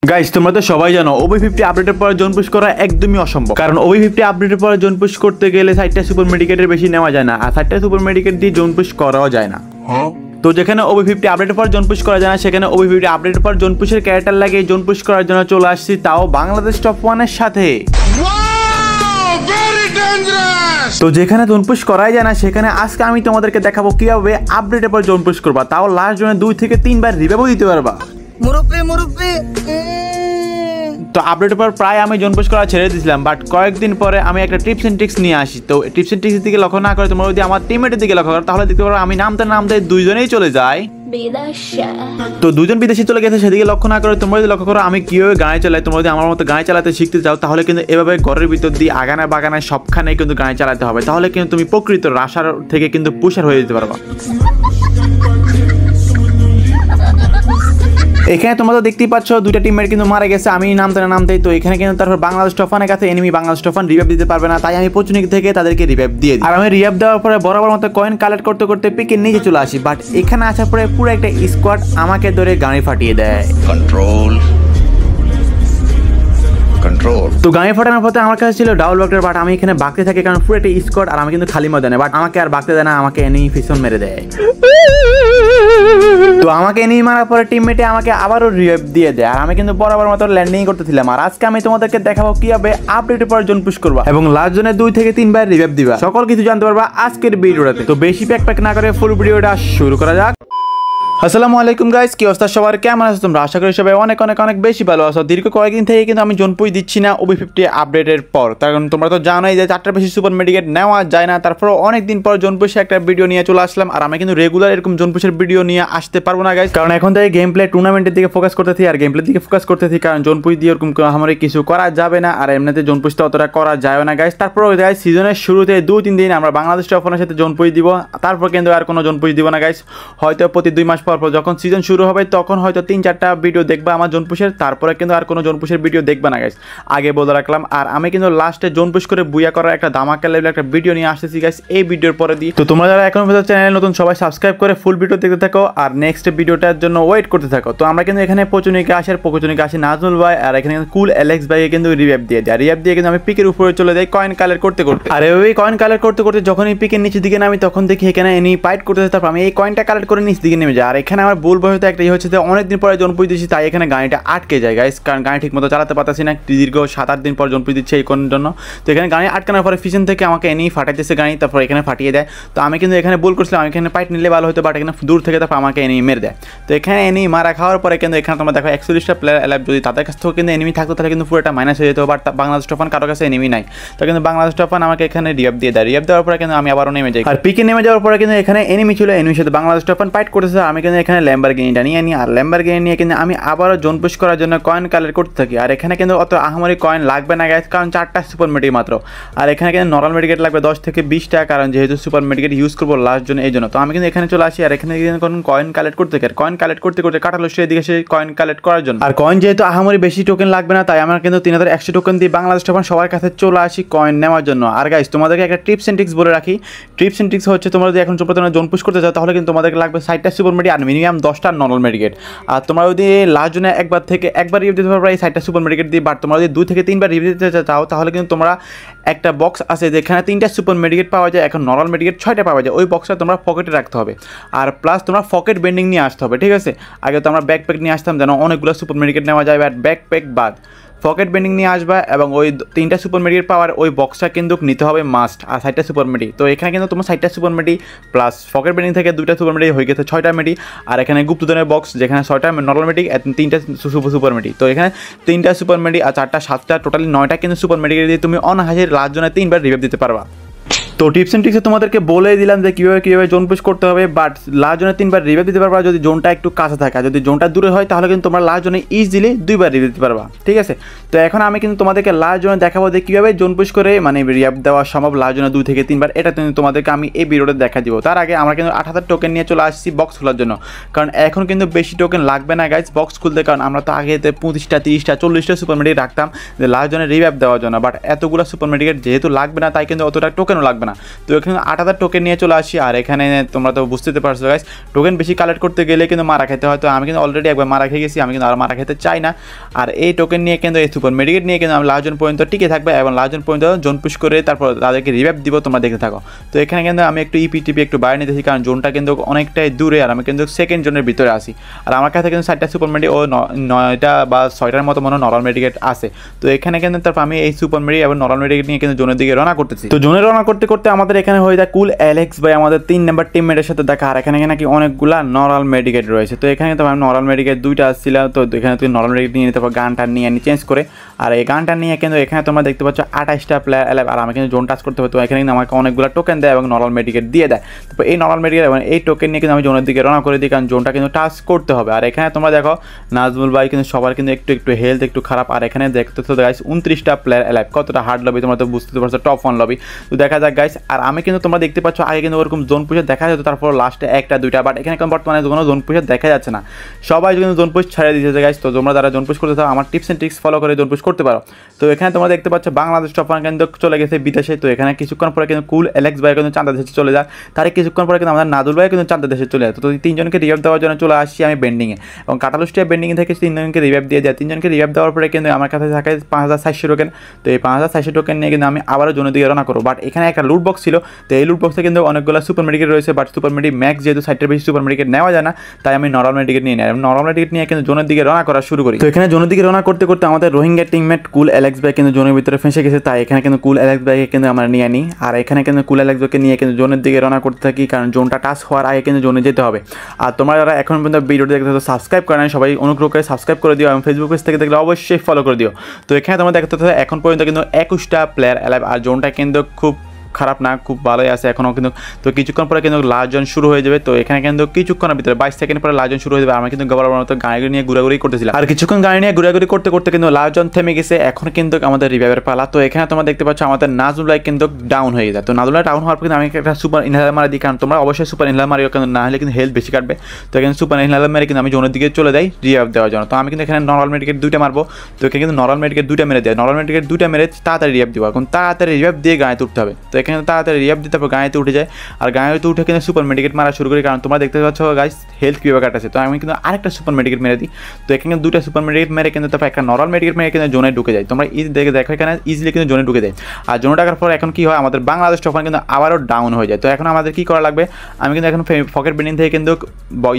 Guys তোমরা তো সবাই জানো OB50 আপডেটের পরে জোন পুশ করা একদমই অসম্ভব, কারণ OB50 আপডেটের পরে জোন পুশ করতে গেলে 60টা সুপার মেডিকেটের বেশি নেওয়া যায় না, আর 60টা সুপার মেডিকেট দিয়ে জোন পুশ করাও যায় না। তো যেখানে OB50 আপডেটের পর জোন পুশ করা যায় না, সেখানে OB50 আপডেটের পর জোন পুশের ক্যারেক্টার লাগিয়ে জোন পুশ করার জন্য চলে আসছি, তাও বাংলাদেশ টপ 1 এর সাথে। তো যেখানে জোন পুশ করাই যায় না, সেখানে আজকে আমি তোমাদেরকে দেখাবো কিভাবে আপডেটের পর জোন পুশ করবা, তাও লাস্ট জোনে 2 থেকে 3 বার রিভাইভও দিতে পারবা। তো আপডেটের পর প্রায় আমি জোন পুশ করা ছেড়ে দিয়েছিলাম, বাট কয়েকদিন পরে আমি একটা টিপস এন্ড ট্রিক্স নিয়ে আসি। তো টিপস এন্ড ট্রিক্স দিকে লক্ষ্য না করে তোমরা যদি আমার টিমমেটের দিকে লক্ষ্য করো, তাহলে দেখতে পারো আমি নামতে দুইজনেই চলে যাই। তো দুজন বিদেশি চলে গেছে, সেদিকে লক্ষ্য না করে তোমরা যদি লক্ষ্য করো আমি কিভাবে গাড়ি চালাই। তোমরা যদি আমার মতো গাড়ি চালাতে শিখতে চাও, তাহলে কিন্তু এভাবে ঘরের ভিতর দিয়ে আগানায় বাগানায় সবখানে কিন্তু গাড়ি চালাতে হবে, তাহলে কিন্তু তুমি প্রকৃত রাশার থেকে কিন্তু পুষার হয়ে যেতে পারবা। এখানে তোমরা তো দেখতেই পাচ্ছ দুইটা টিমমেট কিন্তু মারা গেছে আমি নামতেই। তো এখানে কিন্তু তারপর বাংলাদেশ টফানের কাছে এনিমি বাংলাদেশ টফান রিভাইভ দিতে পারবে না, তাই আমি পচুনিক থেকে তাদেরকে রিভাইভ দিয়ে দিই। আর আমি রিভাইভ দেওয়ার পরে বরাবর মতো কয়েন কালেক্ট করতে করতে পিকের নিচে চলে আসি, বাট এখানে আসার পরে পুরো একটা স্কোয়াড আমাকে ধরে গাড়ি ফাটিয়ে দেয়। তো গাড়ি ফাটানোর পথে আমার কাছে ছিল ডাবল ব্যাক্টার, বাট আমি এখানে বাঁকতে থাকি কারণ পুরো একটা স্কোয়াড আর আমি কিন্তু খালি ময়দানে, বাট আমাকে আর বাঁকতে দেয় না, আমাকে এনিমি পিছন মেরে দেয়। তো আমাকে এনিমি মারার পরে টিমমেটে আমাকে আবারও রিভাইভ দিয়ে দেয়, আর আমি কিন্তু বরাবর মতো ল্যান্ডিং করতেছিলাম। আর আজকে আমি তোমাদেরকে দেখাবো কিভাবে আপডেটের পর জোন পুশ করবা এবং লাস্ট জোনে 2 থেকে 3 বার রিভাইভ দিবা। সকল কিছু জানতে পারবা আজকের ভিডিওটাতে। তো বেশি প্যাক না করে ফুল ভিডিওটা শুরু করা যাক। আসসালামু আলাইকুম গাইস, কি অবস্থা সবার, কেমন আছো তোমরা? আশা করি সবাই অনেক বেশি ভালো আছো। দীর্ঘ কয়েকদিন থেকে কিন্তু আমি জোন পুশ দিচ্ছি না OB50 আপডেটের পর, কারণ তোমরা তো জানোই যে 4টার বেশি সুপার মেডিকেট নেওয়া যায় না। তারপর অনেক দিন পর জোন পুশে একটা ভিডিও নিয়ে চলে আসলাম, আর আমি কিন্তু রেগুলার এরকম জোন পুশের ভিডিও নিয়ে আসতে পারবো না গাইস, কারণ এখন থেকে গেম প্লে টুর্নামেন্টের দিকে ফোকাস করতেছি, আর গেম প্লের দিকে ফোকাস করতেছি, কারণ জোন পুশ দিয়ে এরকম আমার কিছু করা যাবে না, আর এমনিতে জোন পুশটা অতটা করা যায় না গাইস। তারপর গাইস সিজনের শুরুতে 2-3 দিন আমরা বাংলাদেশ টপ 1 এর সাথে জোন পুশ দিব, তারপর কিন্তু আর কোনো জোন পুশ দিব না গাইস। হয়তো প্রতি 2 মাস পর যখন সিজন শুরু হবে তখন হয়তো 3-4টা ভিডিও দেখবা আমার জোন পুশের, তারপরে কিন্তু আর কোনো জোন পুশের ভিডিও দেখবা না গাইস, আগে বলে রাখলাম। আর আমি কিন্তু লাস্টে জোন পুশ করে বুয়া করার একটা ধামাকা লেভেলের একটা ভিডিও নিয়ে আসতেছি গাইস এই ভিডিওর পরে দিয়ে। তো তোমরা যারা এখন পর্যন্ত চ্যানেলে নতুন সবাই সাবস্ক্রাইব করে ফুল ভিডিও দেখতে থাকো আর নেক্সট ভিডিওটার জন্য ওয়েট করতে থাকো। তো আমরা কিন্তু এখানে পচুনিকে আসে নাজমুল ভাই, আর এখানে কুল অ্যালেক্স ভাইকে কিন্তু রিভাইভ দিয়ে দেয়। রিভাইভ দিয়ে কিন্তু আমি পিকের উপরে চলে যাই কয়েন কালেক্ট করতে, আর এভাবেই কয়েন কালেক্ট করতে যখন এই পিকের নিচের দিকে নামি তখন দেখি এখানে এনি ফাইট করতেছে, তারপর আমি এই কয়েনটা কালেক্ট করে নিচ দিকে নেমে যাই। আর এখানে আমার ভুল বয়স একটা হচ্ছে যে অনেকদিন পরে জোন পুশ দিচ্ছি, তাই এখানে গাড়িটা আটকে যায় গাইস, কারণ গাড়ি ঠিক মতো চালাতে পারতেছি না, দীর্ঘ 7-8 দিন পর জোন পুশ দিচ্ছে এই কোনের জন্য। তো এখানে গাড়ি আটকানোর পরে পিছন থেকে আমাকে এনিমি ফাটাইতেছে গাড়ি, তারপর এখানে ফাটিয়ে দেয়। তো আমি কিন্তু এখানে ভুল করছিলাম, আমি এখানে ফাইট নিলে ভালো হতো, বাট এখানে দূর থেকে তারপর আমাকে এনিমি মেরে দেয়। তো এখানে এনিমি মারা খাওয়ার পরে কিন্তু এখানে তোমরা দেখো 41টা প্লেয়ার অ্যালাইভ, যদি তাদের কাছ থেকেও কিন্তু এনিমি থাকতো তাহলে কিন্তু পুরোটা মাইনাস হয়ে যেত, বাট বাংলাদেশ টপান কারোর কাছে এনিমি নাই। তো কিন্তু বাংলাদেশ টপান আমাকে এখানে রিভাইভ দিয়ে দেয়। রিভাইভ দেওয়ার পরে কিন্তু আমি আবারও নেমে যাই, আর পিকে নেমে যাওয়ার পরে কিন্তু এখানে এনিমি ছিল, এনিমির সাথে বাংলাদেশ টপান ফাইট করতেছে। আমি কিন্তু এখানে ল্যাম্বরগিনিটা নিয়ে নিই, আর ল্যাম্বরগিনি নিয়ে কিন্তু আমি আবারও জোন পুশ করার জন্য কয়েন কালেক্ট করতে থাকি। আর এখানে কিন্তু অত আহামরি কয়েন লাগবে না গাইস, কারণ 4টা সুপার মেডিকেট মাত্র, আর এখানে কিন্তু নর্মাল মেডিকেট লাগবে 10 থেকে 20টা, কারণ যেহেতু সুপার মেডিকেট ইউজ করবো লাস্ট জন্য এই জন্য। তো আমি কিন্তু এখানে চলে আসি, আর এখানে কিন্তু কয়েন কালেক্ট করতে থাকি, কয়েন কালেক্ট করতে কাটালো সেদিকে সে কয়েন কালেক্ট করার জন্য। আর কয়েন যেহেতু আহামরি বেশি টোকেন লাগবে না, তাই আমরা কিন্তু 3100 টোকেন দিয়ে বাংলাদেশ টপান সবার কাছে চলে আসি কয়েন নেওয়ার জন্য। আর গাইস তোমাদেরকে একটা টিপস এন্ড ট্রিক্স বলে রাখি, টিপস এন্ড ট্রিক্স হচ্ছে তোমরা যদি এখন প্রথমে জোন পুশ করতে চাও, তাহলে কিন্তু তোমাদেরকে লাগবে 60টা সুপার মেডিকেট আর মিনিমাম 10টা নর্মাল মেডিকেট। আর তোমরা যদি লাস্ট জন্য একবার রিভিউ দিতে পারবে এই 60টা সুপার মেডিকেট দিয়ে, বাট তোমরা যদি 2 থেকে 3 বার রিভিউ দিতে চাও, তাহলে কিন্তু তোমরা একটা বক্স আছে যেখানে 3টা সুপার মেডিকেট পাওয়া যায়, এখন নর্মাল মেডিকেট 6টা পাওয়া যায়, ওই বক্সটা তোমরা পকেটে রাখতে হবে। আর প্লাস তোমরা পকেট বেন্ডিং নিয়ে আসতে হবে, ঠিক আছে? আগে তো আমরা ব্যাকপ্যাক নিয়ে আসতাম যেন অনেকগুলো সুপার মেডিকেট নেওয়া যায়, বাট ব্যাকপ্যাক বাদ পকেট বেন্ডিং নিয়ে আসবা, এবং ওই 3টা সুপার মেডিকেট পাওয়ার ওই বক্সটা কিন্তু নিতে হবে মাস্ট। আর 60টা সুপার মেডি, তো এখানে কিন্তু তোমার 60টা super medi plus pocket vending থেকে 2টা সুপার মেডি হয়ে গেছে 6টা মেডি, আর এখানে গুপ্তধনের বক্স যেখানে 6টা নর্মাল মেডি 3টা সুপার মেডি। তো এখানে 3টা সুপার মেডি আর 4টা 7টা টোটালি 9টা কিন্তু সুপার মেডিকেট দিয়ে তুমি অনাহাসের লাস্ট জন্য 3 বার রিভাইভ দিতে পারবা। তো টিপস এন্ড ট্রিক্সে তোমাদেরকে বলে দিলাম যে কীভাবে জোন পুশ করতে হবে, বাট লাস্ট জোনে 3 বার রিভাইভ দিতে পারবা যদি জোনটা একটু কাছে থাকে, আর যদি জোনটা দূরে হয় তাহলে কিন্তু তোমরা লাস্ট জোনে ইজিলি 2 বার রিভাইভ দিতে পারবা, ঠিক আছে? তো এখন আমি কিন্তু তোমাদেরকে লাস্ট জোনে দেখাবো যে কীভাবে জোন পুশ করে মানে রিভাইভ দেওয়া সম্ভব লাস্ট জোনে 2 থেকে 3 বার, এটা কিন্তু তোমাদেরকে আমি এই ভিডিওতে দেখা দিব। তার আগে আমরা কিন্তু 8000 টোকেন নিয়ে চলে আসছি বক্স খোলার জন্য, কারণ এখন কিন্তু বেশি টোকেন লাগবে না গাইজ বক্স খুলতে, কারণ আমরা তো আগেতে 25টা 30টা 40টা সুপার মেডিকেট রাখতাম যে লাস্ট জোনে রিভাইভ দেওয়ার জন্য, বাট এতগুলো সুপার মেডিকেট যেহেতু লাগবে না, তাই কিন্তু অতটা টোকেনও লাগবে না। তো এখানে 8000 টোকেন নিয়ে চলে আসি। আর এখানে তোমরা তো বুঝতে পারছো গাইস, টোকেন বেশি কালেক্ট করতে গেলে কিন্তু মারা খেতে হয়। তো আমি কিন্তু অলরেডি একবার মারা খেয়ে গেছি, আমি কিন্তু আর মারা খেতে চাই না। আর এই টোকেন নিয়ে কিন্তু এই সুপার মেডিকেট নিয়ে কিন্তু আমি লাস্ট জন পর্যন্ত টিকে থাকবে এবং লাস্ট জন পর্যন্ত জোন পুশ করে তারপর তাদেরকে রিভাইভ দিব, তোমরা দেখতে থাকো। তো এখানে কিন্তু আমি একটু ইপিটিপি একটু বাইরে নিতেছি, কারণ জোনটা কিন্তু অনেকটাই দূরে আর আমি কিন্তু সেকেন্ড জোনের ভিতরে আসি। আর আমার কাছে কিন্তু 7টা সুপার মেডি ও 9টা বা 6টার মতো মনে নরমাল মেডিকেট আছে। তো এখানে কিন্তু তারপর আমি এই সুপার মেডি এবং নরমাল মেডিকেট নিয়ে কিন্তু জোনের দিকে রওনা করতেছি। তো জোনে রওনা করতে করতে আমাদের এখানে হয়ে যায় কুল অ্যালেক্স ভাই আমাদের 3 নাম্বার টিমমেটের সাথে দেখা। আর এখানে নাকি অনেকগুলা নরমাল মেডিকেট রয়েছে। তো এখানে তো আমি নরমাল মেডিকেট 2টা আসছিল। তো এখানে তুই নরমাল মেডিকেট নিয়ে নিতে পারো, গানটা নিয়ে চেঞ্জ করে। আর এই গানটা নিয়ে কিন্তু এখানে তোমরা দেখতে পাচ্ছ 28টা প্লেয়ার অ্যালাইভ। আর আমি কিন্তু জোন টাচ করতে হবে। তো এখানে কিন্তু আমাকে অনেকগুলো টোকেন দেয় এবং নরমাল মেডিকেট দিয়ে দেয়। তো এই নরমাল মেডিকেট এবং এই টোকেন নিয়ে কিন্তু আমি জোনের দিকে রওনা করে দিই, কারণ জোনটা কিন্তু টাচ করতে হবে। আর এখানে তোমরা দেখো নাজমুল ভাই কিন্তু সবার কিন্তু একটু হেলথ একটু খারাপ। আর এখানে দেখতে তো গাইস 29টা প্লেয়ার অ্যালাইভ, কতটা হার্ড লবি তোমরা তো বুঝতে পারছো, টপ 1 লবি। তো দেখা যাক গাইস। আর আমি কিন্তু তোমরা দেখতে পাচ্ছ আগে কিন্তু ওরকম জোন পুষে দেখা যেত, তারপর লাস্টে 1টা 2টা, বাট এখানে বর্তমানে কোনো জোন পুষে দেখা যাচ্ছে না, সবাই কিন্তু জোন পুশ ছেড়ে দিয়েছে গাইস। তো তোমরা যারা জোন পুশ করতে চাও আমার টিপস এন্ড ট্রিক্স ফলো করে জোন পুশ করতে পারো। তো এখানে তোমরা দেখতে পাচ্ছ বাংলাদেশ টপ 1 কিন্তু চলে গেছে বিদেশে। তো এখানে কিছুক্ষণ পরে কিন্তু কুল অ্যালেক্স ভাই কিন্তু চাঁদা দেশে চলে যায়, তার কিছুক্ষণ পরে কিন্তু আমাদের নাদুল ভাই কিন্তু চাঁদা দেশে চলে যায়। তো 3জনকে রিভাইভ দেওয়ার জন্য চলে আসছি আমি বেন্ডিংয়ে, এবং কাটালুস্টিয়া বেন্ডিং থেকে 3জনকে রিভাইভ দিয়ে যায়। 3জনকে রিভাইভ দেওয়ার পরে কিন্তু আমার কাছে থাকে 5400 টোকেন। তো এই 5400 টোকেন নিয়ে কিন্তু আমি আবারও জোনের দিকে রওনা করবো। বাট এখানে একটা লুট বক্স ছিল। তো এই লুট বক্সে কিন্তু অনেকগুলো সুপার মেডিকেট রয়েছে, বাট সুপার মেডি ম্যাক্স যেহেতু 60টার বেশি সুপার মেডিকেট নেওয়া যায় না, তাই আমি নরমাল মেডিকেট নিয়ে নিই। নরমাল মেডিকেট নিয়ে কিন্তু জোনের দিকে রওনা করা শুরু করি। তো এখানে জোনের দিকে রওনা করতে করতে আমাদের রোহিঙ্গা টিমমেট কুল অ্যালেক্স ভাই কিন্তু জোনের ভিতরে ফেঁসে গেছে, তাই এখানে কিন্তু কুল অ্যালেক্স ভাইকে কিন্তু আমরা নিয়ে নিই। আর এখানে কিন্তু কুল অ্যালেক্স ভাইকে নিয়ে কিন্তু জোনের দিকে রওনা করতে থাকি, কারণ জোনটা টাচ হওয়ার আগে কিন্তু জোনে যেতে হবে। আর তোমরা যারা এখন পর্যন্ত ভিডিওটি দেখতে সাবস্ক্রাইব করে নাই, সবাই অনুগ্রহ করে সাবস্ক্রাইব করে দিও এবং ফেসবুক পেজ থেকে দেখলে অবশ্যই ফলো করে দিও। তো এখানে তোমরা দেখতে এখন পর্যন্ত কিন্তু 21টা প্লেয়ার অ্যালাইভ। আর জোনটা কিন্তু খুব খারাপ না, খুব ভালোই আছে এখনও কিন্তু। তো কিছুক্ষণ পরে কিন্তু লাস্ট জন শুরু হয়ে যাবে। তো এখানে কিন্তু কিছুক্ষণের ভিতরে 22 সেকেন্ড পরে লাস্ট জন শুরু হয়ে যাবে। আমি কিন্তু গবরার মতো গাড়ি নিয়ে ঘোরাঘুরি করতেছিলাম, আর কিছুক্ষণ গাড়ি নিয়ে ঘোরাঘুরি করতে করতে কিন্তু লাস্ট জন থেমে গেছে। এখন কিন্তু আমাদের রিভাইভের পালা। তো এখানে তোমরা দেখতে পাচ্ছ আমাদের নাজুল ভাই কিন্তু ডাউন হয়ে যায়। তো নাজুল ভাই ডাউন হওয়ার পর কিন্তু আমি একটা সুপার ইনহেলার মারা দিই, কারণ তোমরা অবশ্যই সুপার ইনহেলার মারিও, কিন্তু না হলে কিন্তু হেলথ বেশি কাটবে। তো এখানে সুপার ইনহেলার মেরে কিন্তু আমি জোনের দিকে চলে যাই রিভাইভ দেওয়ার জন্য। তো আমি কিন্তু এখানে নরমাল মেডিকেট 2টা মারবো। তো এখানে কিন্তু নরমাল মেডিকেট 2টা মেরে দেয়, নরমাল মেডিকেট 2টা মেরে তাড়াতাড়ি রিভাইভ দিব, এখন তাড়াতাড়ি রিভাইভ দিয়ে গায়ে উঠতে হবে। তো এখানে তাড়াতাড়ি রিভাইভ দিতে হবে, গায়েতে উঠে যায়। আর গায়েতে উঠে কিন্তু সুপার মেডিকেট মারা শুরু করি, কারণ তোমরা দেখতে পাচ্ছ গাইস হেলথ কীভাবে কাটাচ্ছে। তো আমি কিন্তু আরেকটা সুপার মেডিকেট মেরে দিই। তো এখানে 2টা সুপার মেডিকেট মেরে কিন্তু তারপর একটা নরমাল মেডিকেট মেরে কিন্তু জোনে ঢুকে যায়। তোমরা দেখো এখানে ইজিলি কিন্তু জোনে ঢুকে যায়। আর জোনে ঢাকার পর এখন কি হয়, আমাদের বাংলাদেশ টপ 1 কিন্তু আবারও ডাউন হয়ে যায়। তো এখন আমাদের কি করা লাগবে, আমি কিন্তু এখন পকেট বেন্ডিং থেকে কিন্তু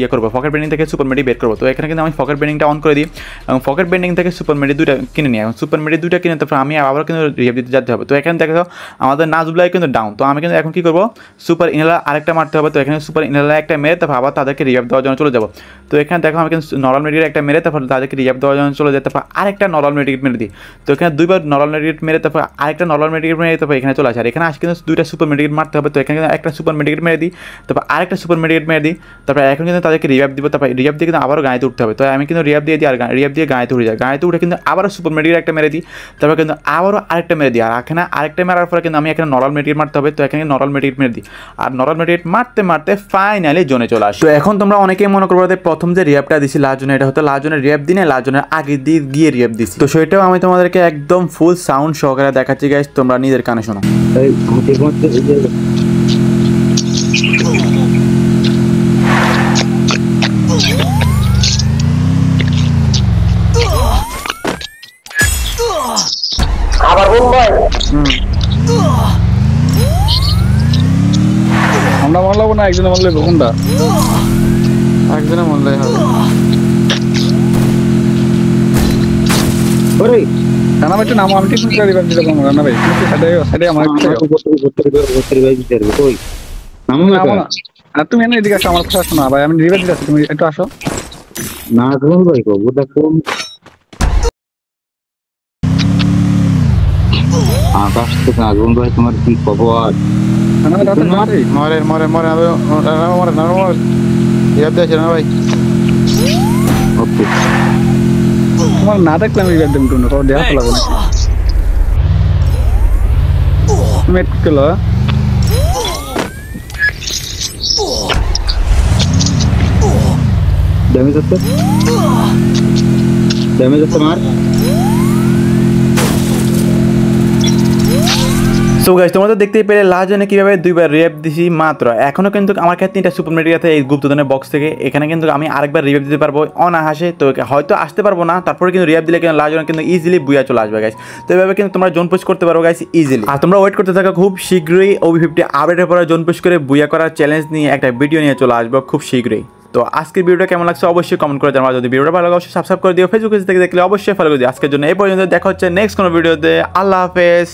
ইয়ে করবো, পকেট বেন্ডিং থেকে সুপার মেডি বের করবো। তো এখানে কিন্তু আমি পকেট বেন্ডিংটা অন করে দিই এবং পকেট বেন্ডিং থেকে সুপার মেডি 2টা কিনে নিই। এখন সুপার মেডি 2টা কিনে তারপর আমি আবারও কিন্তু রিভাইভ দিতে যেতে হবে। তো এখানে দেখো আমাদের নাজুবলাই কিন্তু ডাউন। তো আমি কিন্তু এখন কি করবো, সুপার ইনহেলার আরেকটা মারতে হবে। তো এখানে সুপার ইনহেলার একটা মেরে তারপর আবার তাদেরকে রিভাইভ দেওয়ার জন্য চলে যাবো। তো এখানে দেখো আমি কিন্তু নরমাল মেডিকেট একটা মেরে তারপর তাদেরকে রিভাইভ দেওয়ার জন্য চলে যায়, তারপর আরেকটা নরমাল মেডিকেট মেরে দিই। তো এখানে 2বার নরমাল মেডিকেট মেরে তারপর আরেকটা নরমাল মেডিকেট মেরে তারপর এখানে চলে আসে। আর এখানে আসে কিন্তু 2টা সুপার মেডিকেট মারতে হবে। তো এখানে একটা সুপার মেডিকেট মেরে দিই, তারপর আরেকটা সুপার মেডিকেট মেরে দিই, তারপর এখন কিন্তু তাদেরকে রিভাইভ দিব। তারপর রিভাইভ দিয়ে কিন্তু আবারও গায়েতে উঠতে হবে। তো আমি কিন্তু রিভাইভ দিয়ে দিই, আর রিভাইভ দিয়ে গায়েতে উঠে যায়। গায়েতে উঠে কিন্তু আবারও সুপার মেডিকেট একটা মেরে দিই, তারপর কিন্তু আবারও আরেকটা মেরে দিই। আর এখানে আরেকটা মারার পরে কিন্তু আমি এখানে নরমাল মেডিকেট মারতে হবে। তো এখানে নরমাল মেডিকেট মেরে দিই, আর নরমাল মেডিকেট মারতে মারতে ফাইনালি জোনে চলে আসে। তো এখন তোমরা অনেকেই মনে করবো প্রথম যে রিয়াবটা দিছি লাজনে, এটা হতো লাজনের রিয়াব দিনে লাজনের আগে দিয়ে গিয়ে রিয়াব দিছি। তো সেটাও আমি তোমাদেরকে একদম ফুল সাউন্ড সহকারে দেখাচ্ছি গাইস, তোমরা নিজের কানে শোনো। আবার মুম্বাই আমরা মারলাম না, একজনে মারলে কোনটা, একজনে মরলেই হবে। ওরে রানা ভাই একটু নাম, আমি ঠিক করে রিভাইভ দিতে পারবো। রানা ভাই সাইডে আমার কই নামো না। আর তুমি এনে এদিকে আসো, আমার কথা শোনো ভাই, আমি রিভাইভ দিতে আসছি, তুমি একটু আসো না। কোন ভাই কো বুদা কোন আকাশ থেকে আগুন ভাই, তোমার কি খবর? রানা ভাই তাড়াতাড়ি মারে মরে মরে মরে মরে না মরে রিয়াব দিয়েছে না ভাই। ওকে তোমার না দেখলে আমি রিভাইভ দেব, তুমি তো দেয়া তো লাগবে না। মেট কিলো ড্যামেজ হচ্ছে, ড্যামেজ হচ্ছে মার। সো গাইস তোমরা তো দেখতেই পেলে লাস্ট জনে কিভাবে দুইবার রিভাইভ দিছি মাত্র। এখনো কিন্তু আমার কাছে 3টা সুপার মেডিকেল আছে এই গুপ্তধনের বক্স থেকে। এখানে কিন্তু আমি আরেকবার রিভাইভ দিতে পারবো অনাহাসে। তো হয়তো আসতে পারবো না, তারপরে কিন্তু রিভাইভ দিলে কিন্তু লাস্ট জনে কিন্তু ইজিলি বুয়া চলে আসবে গাইস। তো এইভাবে কিন্তু তোমরা জোন পুশ করতে পারো গাইস ইজিলি। আর তোমরা ওয়েট করতে থাকো, খুব শীঘ্রই OB50 আপডেটের পরে জোন পুশ করে বুয়া করার চ্যালেঞ্জ নিয়ে একটা ভিডিও নিয়ে চলে আসবো খুব শীঘ্রই। তো আজকের ভিডিওটা কেমন লাগছে অবশ্যই কমেন্ট করে জানাও। যদি ভিডিওটা ভালো লাগে অবশ্যই সাবস্ক্রাইব করে দিও, ফেসবুক থেকে দেখলে অবশ্যই ফলো করে দিও। আজকের জন্য এই পর্যন্ত, দেখা হচ্ছে নেক্সট কোনো ভিডিওতে। আল্লাহ হাফেজ।